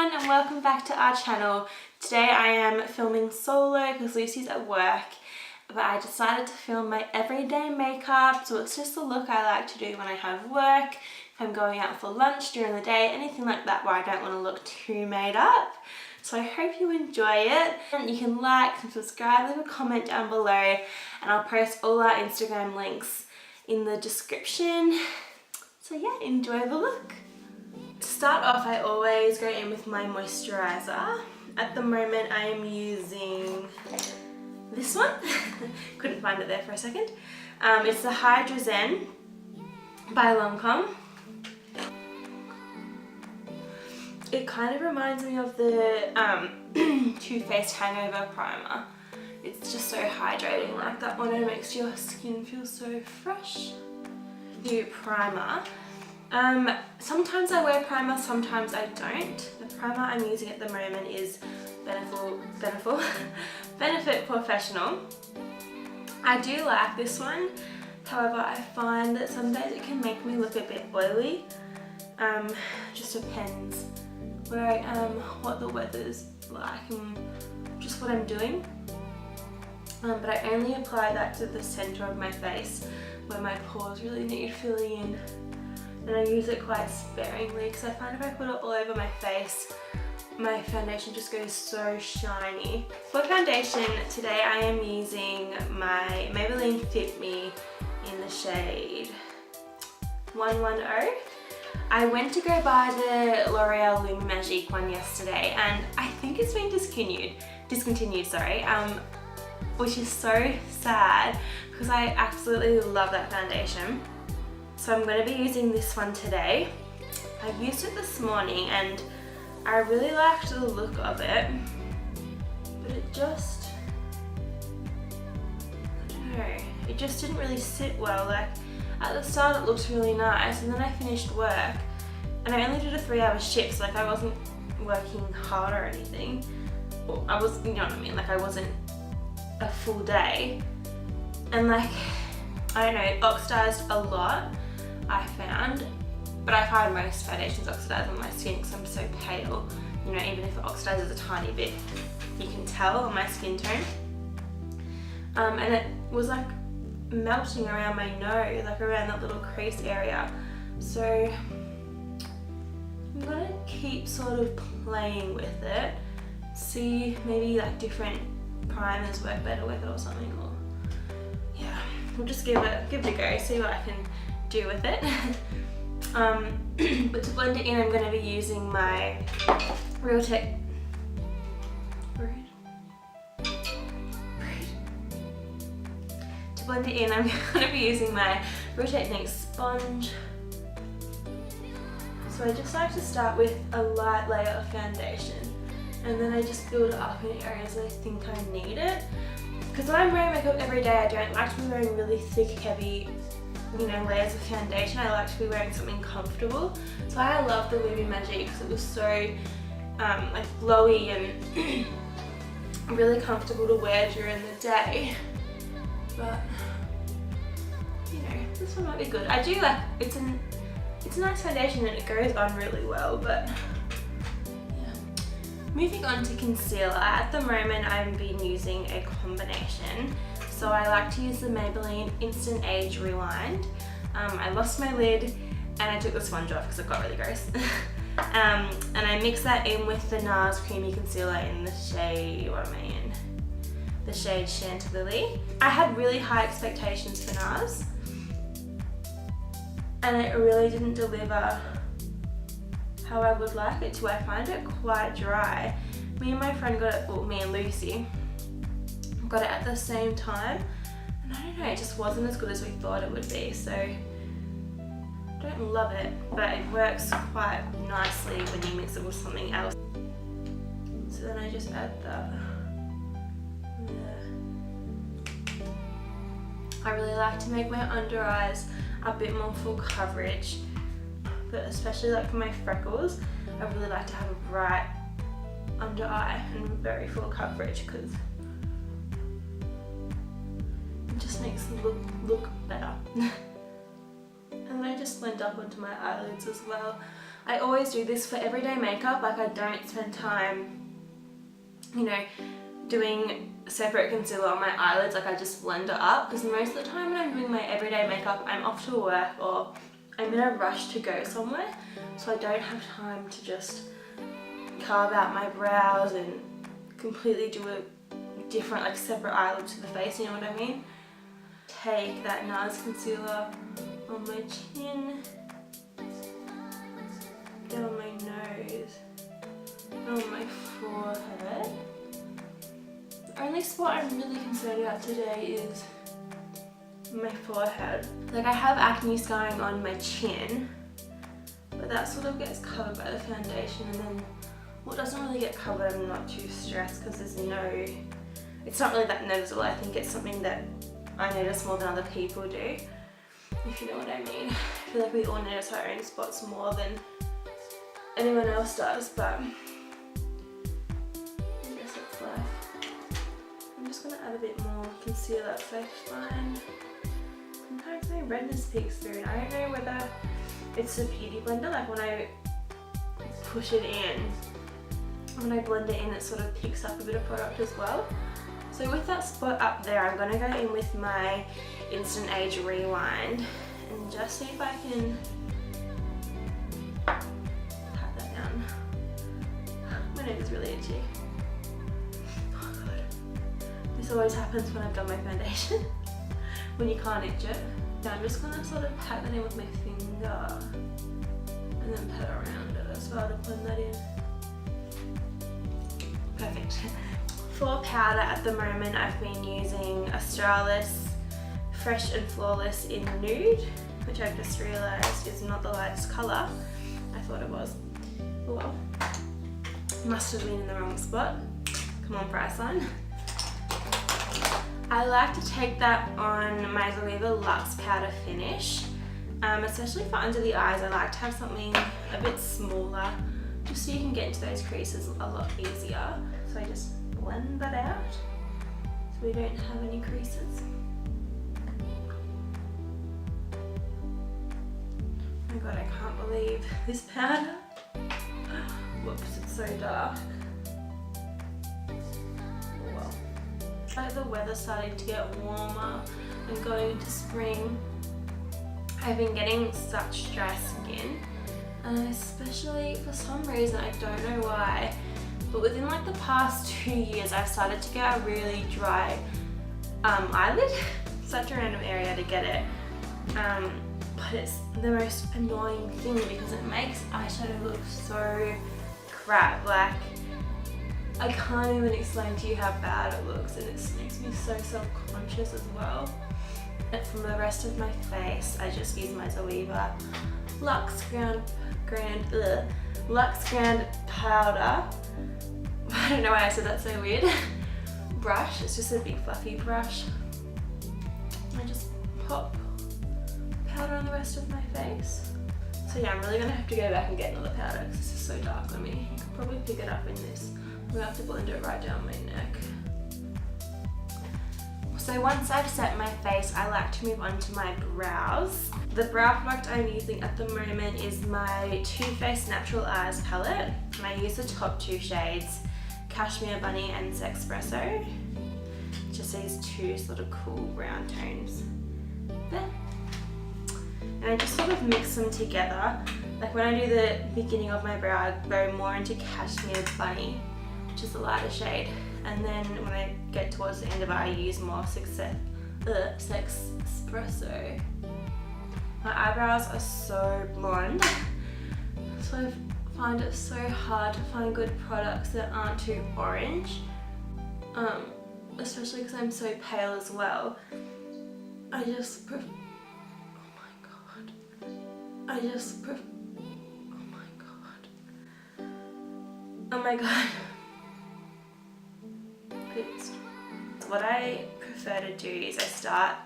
everyone and welcome back to our channel. Today I am filming solo because Lucy's at work, but I decided to film my everyday makeup, so it's just the look I like to do when I have work, if I'm going out for lunch during the day, anything like that where I don't want to look too made up. So I hope you enjoy it, and you can like and subscribe, leave a comment down below, and I'll post all our Instagram links in the description. So yeah, enjoy the look. To start off, I always go in with my moisturiser. At the moment I am using this one. Couldn't find it there for a second. It's the Hydra Zen by Lancome. It kind of reminds me of the Too Faced Hangover Primer. It's just so hydrating like that one, and it makes your skin feel so fresh. New primer. Sometimes I wear primer, sometimes I don't. The primer I'm using at the moment is Benefit Professional. I do like this one, however I find that some days it can make me look a bit oily. Just depends where I am, what the weather's like, and just what I'm doing. But I only apply that to the centre of my face where my pores really need filling in. And I use it quite sparingly because I find if I put it all over my face, my foundation just goes so shiny. For foundation, today I am using my Maybelline Fit Me in the shade 110. I went to go buy the L'Oreal Lumi Magique one yesterday, and I think it's been discontinued, which is so sad because I absolutely love that foundation. So I'm going to be using this one today. I used it this morning and I really liked the look of it, but it just, I don't know, it just didn't really sit well. Like at the start it looked really nice, and then I finished work and I only did a 3-hour shift, so like I wasn't working hard or anything. Well, I was, you know what I mean, like I wasn't a full day, and like, I don't know, it oxidized a lot, I found, but I find most foundations oxidize on my skin because I'm so pale. You know, even if it oxidizes a tiny bit, you can tell on my skin tone. And it was like melting around my nose, like around that little crease area. So I'm gonna keep sort of playing with it, see maybe like different primers work better with it or something, or yeah, we'll just give it a go, see what I can do with it. But to blend it in, I'm going to be using my Real Tech To blend it in, I'm going to be using my Real Technique sponge. So I just like to start with a light layer of foundation, and then I just build it up in areas I think I need it. Because when I'm wearing makeup every day, I don't like to be wearing really thick, heavy, you know, layers of foundation. I like to be wearing something comfortable. So I love the Lumi Magique because it was so like glowy and really comfortable to wear during the day. But you know, this one might be good. I do like, it's a nice foundation and it goes on really well, but yeah. Moving on to concealer, at the moment I've been using a combination. So I like to use the Maybelline Instant Age Rewind. I lost my lid and I took the sponge off because it got really gross. And I mixed that in with the NARS Creamy Concealer in the shade, what am I in? The shade Chantilly. I had really high expectations for NARS, and it really didn't deliver how I would like it to. I find it quite dry. Me and my friend got it, well, me and Lucy got it at the same time, and I don't know, it just wasn't as good as we thought it would be. So I don't love it, but it works quite nicely when you mix it with something else. So then I just add that. Yeah. I really like to make my under eyes a bit more full coverage, but especially like for my freckles, I really like to have a bright under eye and very full coverage because it just makes them look better. And then I just blend up onto my eyelids as well. I always do this for everyday makeup. Like I don't spend time, you know, doing separate concealer on my eyelids. Like I just blend it up, because most of the time when I'm doing my everyday makeup, I'm off to work or I'm in a rush to go somewhere, so I don't have time to just carve out my brows and completely do a different, like separate eye look to the face, you know what I mean? Take that NARS concealer on my chin, down my nose, on my forehead. The only spot I'm really concerned about today is my forehead. Like I have acne scarring on my chin, but that sort of gets covered by the foundation, and then what doesn't really get covered I'm not too stressed, because it's not really that noticeable. I think it's something that I notice more than other people do, if you know what I mean. I feel like we all notice our own spots more than anyone else does, but I guess it's life. I'm just going to add a bit more concealer because I find sometimes my redness peeks through, and I don't know whether it's the beauty blender, like when I push it in, when I blend it in, it sort of picks up a bit of product as well. So with that spot up there, I'm going to go in with my Instant Age Rewind and just see if I can pat that down. My nose is really itchy. Oh god. This always happens when I've done my foundation, when you can't itch it. Now I'm just going to sort of pat that in with my finger and then pat around it as well to blend that in. Perfect. For powder at the moment, I've been using Australis Fresh and Flawless in Nude, which I've just realised is not the lightest colour. I thought it was. Oh well. Must have been in the wrong spot. Come on, Priceline. I like to take that on my Zoeva Luxe Powder Finish. Especially for under the eyes, I like to have something a bit smaller, just so you can get into those creases a lot easier. So I just blend that out so we don't have any creases. Oh my god, I can't believe this powder. Whoops, it's so dark. Oh well. Like the weather's starting to get warmer and going into spring, I've been getting such dry skin, and especially for some reason, I don't know why, but within like the past 2 years I've started to get a really dry eyelid. Such a random area to get it, but it's the most annoying thing because it makes eyeshadow look so crap. Like I can't even explain to you how bad it looks, and it makes me so self-conscious as well. And from the rest of my face, I just use my Zoeva Luxe Grand Powder. I don't know why I said that so weird. Brush, it's just a big fluffy brush. I just pop powder on the rest of my face. So yeah, I'm really gonna have to go back and get another powder because this is so dark on me. You can probably pick it up in this. I'm gonna have to blend it right down my neck. So once I've set my face, I like to move on to my brows. The brow product I'm using at the moment is my Too Faced Natural Eyes palette, and I use the top two shades, Cashmere Bunny and Sexpresso. Just these two sort of cool brown tones there. And I just sort of mix them together. Like when I do the beginning of my brow, I go more into Cashmere Bunny, which is the lighter shade. And then when I get towards the end of it, I use more Sexpresso. My eyebrows are so blonde, so I find it so hard to find good products that aren't too orange, especially because I'm so pale as well. I just oh my god. Oh my god. What I prefer to do is I start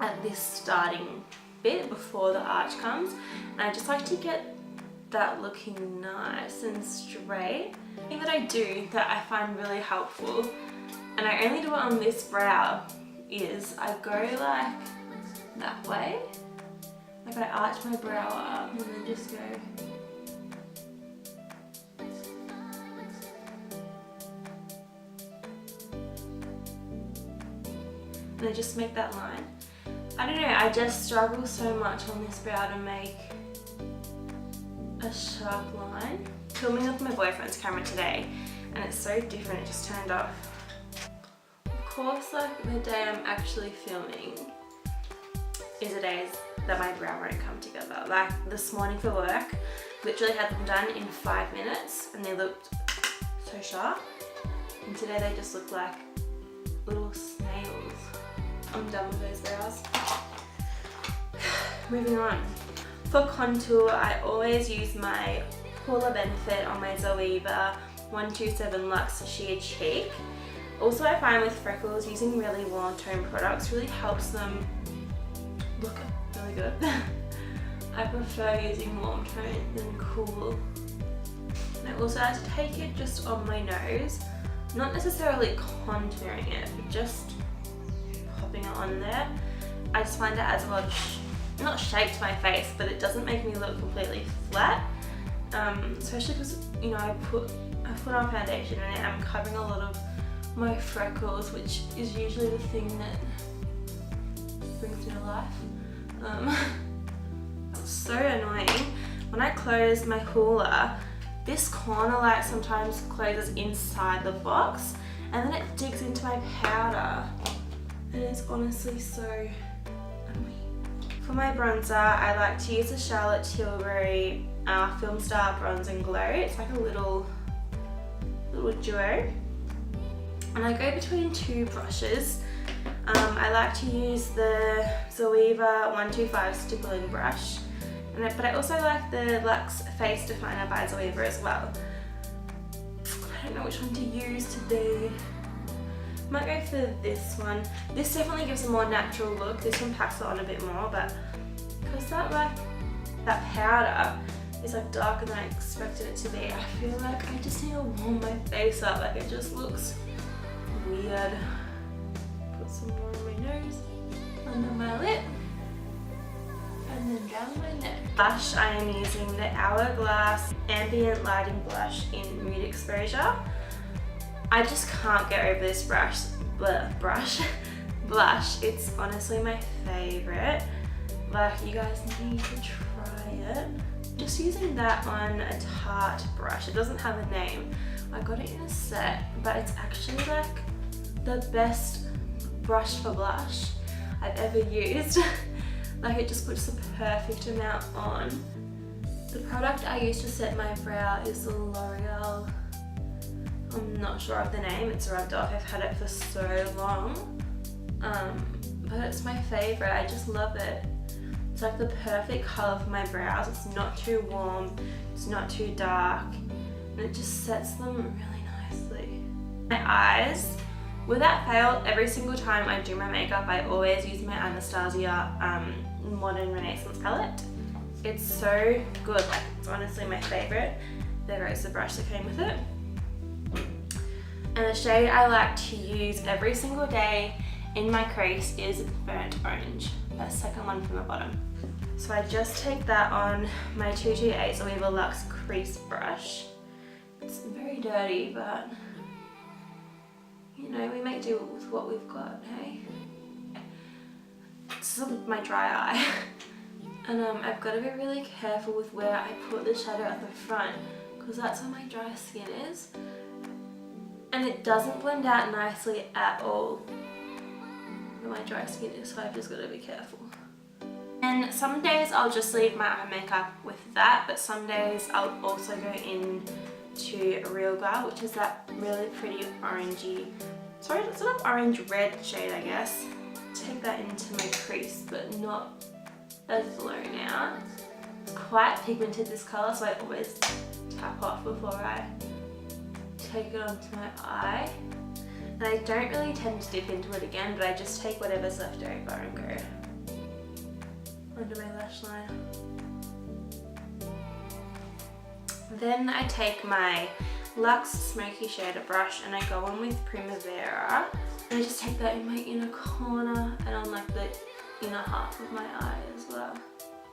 at this starting bit before the arch comes, and I just like to get that looking nice and straight. The thing that I do that I find really helpful, and I only do it on this brow, is I go like that way Like I arch my brow up and then just go. And I just make that line. I don't know, I just struggle so much on this brow to make a sharp line. Filming with my boyfriend's camera today and it's so different, it just turned off. Of course, like the day I'm actually filming is the days that my brow won't come together. Like this morning for work, literally had them done in 5 minutes and they looked so sharp. And today they just look like little snails. I'm done with those brows. Moving on. For contour, I always use my Paula Benefit on my Zoeva 127 Luxe Sheer Cheek. Also, I find with freckles, using really warm tone products really helps them look really good. I prefer using warm tone than cool. And I also like to take it just on my nose, not necessarily contouring it, but just popping it on there. I just find it adds a lot of, not shape to my face, but it doesn't make me look completely flat. Especially because, you know, I put on foundation and I'm covering a lot of my freckles, which is usually the thing that brings me to life. It's so annoying. When I close my hoola, this corner like sometimes closes inside the box and then it digs into my powder. And it's honestly so annoying. For my bronzer, I like to use the Charlotte Tilbury Film Star Bronze and Glow. It's like a little duo. And I go between two brushes. I like to use the Zoeva 125 stippling brush. But I also like the Luxe Face Definer by Zoeva as well. I don't know which one to use today. Might go for this one. This definitely gives a more natural look. This one packs it on a bit more, but because that powder is like darker than I expected it to be, I feel like I just need to warm my face up. Like it just looks weird. Put some more on my nose, under my lip, and then down my neck. Blush, I am using the Hourglass Ambient Lighting Blush in Nude Exposure. I just can't get over this blush. It's honestly my favorite. Like, you guys need to try it. Just using that on a Tarte brush. It doesn't have a name. I got it in a set, but it's actually like the best brush for blush I've ever used. Like, it just puts the perfect amount on. The product I use to set my brow is the L'Oreal, I'm not sure of the name, it's rubbed off. I've had it for so long, but it's my favorite. I just love it. It's like the perfect color for my brows. It's not too warm, it's not too dark, and it just sets them really nicely. My eyes, without fail, every single time I do my makeup, I always use my Anastasia Modern Renaissance palette. It's so good. Like, it's honestly my favorite. There goes the brush that came with it. And the shade I like to use every single day in my crease is Burnt Orange. That second one from the bottom. So I just take that on my 228 Zoeva Luxe crease brush. It's very dirty, but you know, we make do with what we've got, hey? This is my dry eye. And I've got to be really careful with where I put the shadow at the front, because that's where my dry skin is. And it doesn't blend out nicely at all where my dry skin is, so I've just got to be careful. And some days I'll just leave my eye makeup with that, but some days I'll also go in to Real Glow, which is that really pretty orangey, sorry, it's sort of orange-red shade, I guess. Take that into my crease, but not as blown out. It's quite pigmented, this colour, so I always tap off before I take it onto my eye. And I don't really tend to dip into it again, but I just take whatever's left over and go under my lash line. Then I take my Luxe Smoky Shader brush and I go on with Primavera. And I just take that in my inner corner and on like the inner half of my eye as well.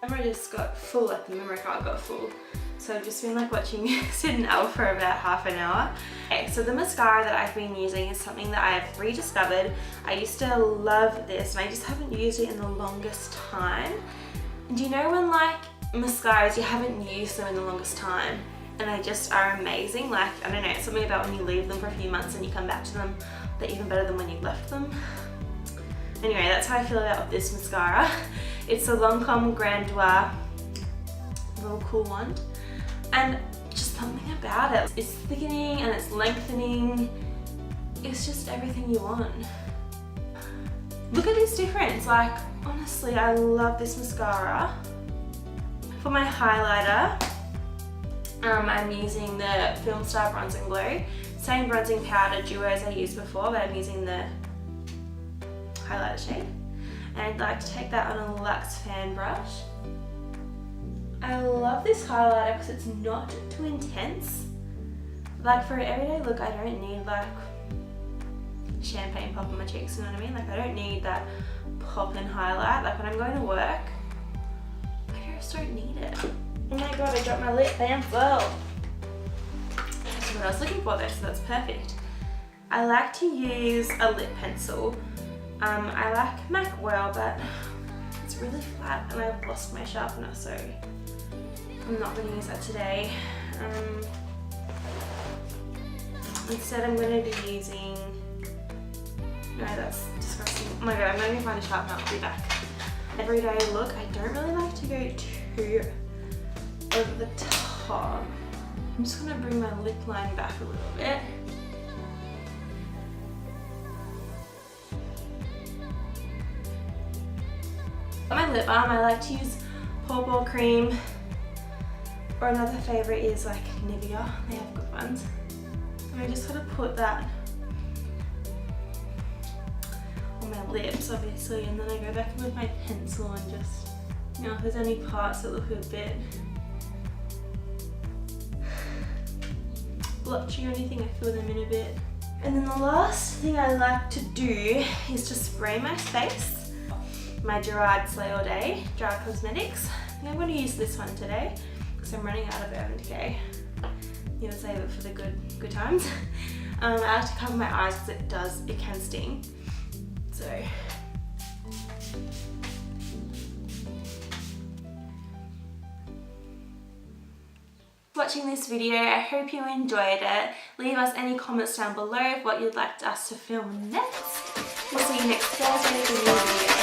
Camera just got full, like the memory card got full. So I've just been like watching Sid and Elle for about half an hour. Okay, so the mascara that I've been using is something that I've rediscovered. I used to love this and I just haven't used it in the longest time. And do you know when like mascaras, you haven't used them in the longest time and they just are amazing? Like, I don't know, it's something about when you leave them for a few months and you come back to them, they're even better than when you left them. Anyway, that's how I feel about this mascara. It's a Lancome Grandeur little cool wand. And just something about it. It's thickening and it's lengthening. It's just everything you want. Look at this difference. Like, honestly, I love this mascara. For my highlighter, I'm using the Film Star Bronze and Glow. Same bronzing powder duo as I used before, but I'm using the highlighter shade. And I'd like to take that on a Luxe fan brush. I love this highlighter because it's not too intense. Like for an everyday look, I don't need like champagne pop on my cheeks, you know what I mean? Like I don't need that pop and highlight. Like when I'm going to work, I just don't need it. Oh my god, I dropped my lip pencil. That's what I was looking for though, so that's perfect. I like to use a lip pencil. I like MAC Well, but it's really flat and I've lost my sharpener, so I'm not going to use that today. Instead I'm going to be using, no, that's disgusting. Oh my god, I'm going to find a sharpener, I'll be back. Everyday look, I don't really like to go too over the top. I'm just going to bring my lip line back a little bit. On my lip balm, I like to use Pawpaw Cream, or another favourite is like Nivea, they have good ones. And I just gotta put that on my lips obviously, and then I go back in with my pencil and just, you know, if there's any parts that look a bit blotchy or anything, I fill them in a bit. And then the last thing I like to do is to spray my face. My Gerard Slay All Day, Gerard Cosmetics. I think I'm going to use this one today because I'm running out of Urban Decay. Need to save it for the good times. I like to cover my eyes because it can sting. So. Watching this video, I hope you enjoyed it. Leave us any comments down below of what you'd like us to film next. We'll see you next Thursday with a new video.